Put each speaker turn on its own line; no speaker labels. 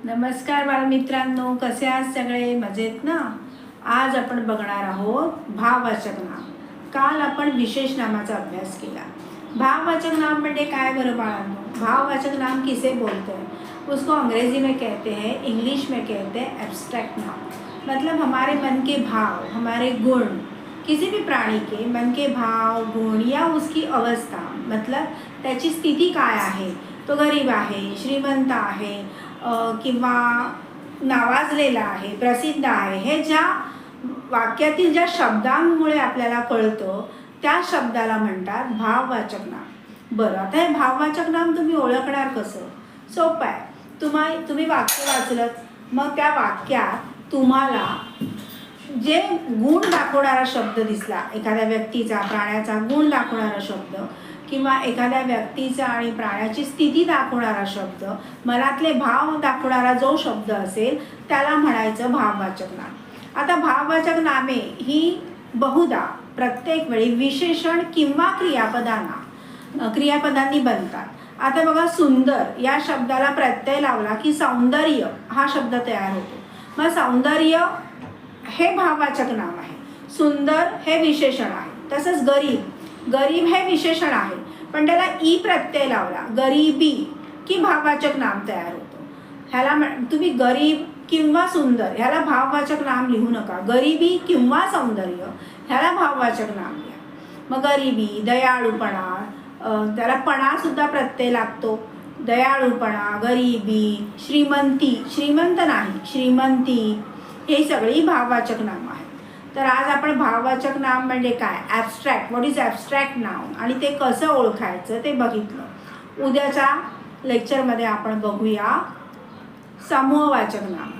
नमस्कार बालमित्रांनो, कसे आहात सगळे? मजेत ना? आज आपण बघणार आहोत भाववाचक नाम. काल आपण विशेष नामाचा अभ्यास केला. भाववाचक नाम म्हणजे काय बरं बाळांनो? भाववाचक नाम किसे बोलते हैं? उसको अंग्रेजी में कहते हैं, इंग्लिश में कहते हैं एब्स्ट्रैक्ट नाम. मतलब हमारे मन के भाव, हमारे गुण, किसी भी प्राणी के मन के भाव गुण या उसकी अवस्था, मतलब त्याची स्थिती काय आहे, तो गरीब आहे, श्रीमंत आहे किंवा नावाजलेला आहे, प्रसिद्ध आहे, हे ज्या वाक्यातील ज्या शब्दांमुळे आपल्याला कळतं त्या शब्दाला म्हणतात भाववाचक नाम. बरं, आता हे भाववाचक नाम तुम्ही ओळखणार कसं? सोपं आहे. तुम्ही वाक्य वाचलं, मग त्या वाक्यात तुम्हाला जे गुण दाखवणारा शब्द दिसला, एखाद्या व्यक्तीचा, प्राण्याचा गुण दाखवणारा शब्द किंवा एखाद्या व्यक्तीचा आणि प्राण्याची स्थिती दाखवणारा शब्द, मनातले भाव दाखवणारा जो शब्द असेल त्याला म्हणायचं भाववाचक नाम. आता भाववाचक नामे ही बहुधा प्रत्येक वेळी विशेषण किंवा क्रियापदांनी बनतात. आता बघा, सुंदर या शब्दाला प्रत्यय लावला की सौंदर्य हा शब्द तयार होतो. मग सौंदर्य हे भाववाचक नाम आहे, सुंदर हे विशेषण आहे. तसंच गरीब हे विशेषण आहे, पण त्याला ई प्रत्यय लावला, गरीबी, की भाववाचक नाम तयार होतं. ह्याला तुम्ही गरीब किंवा सुंदर ह्याला भाववाचक नाम लिहू नका. गरिबी किंवा सौंदर्य ह्याला भाववाचक नाम लिहा. मग गरिबी, दयाळूपणा, त्याला पणा सुद्धा प्रत्यय लागतो. दयाळूपणा, गरिबी, श्रीमंत नाही, श्रीमंती, हे सगळी भाववाचक नाम आहेत. तर आज आपण भाववाचक नाम म्हणजे काय, abstract, what is abstract noun, आणि ते कसं ओळखायचं ते बघितलं. उद्याच्या लेक्चरमध्ये आपण बघूया समूहवाचक नाम.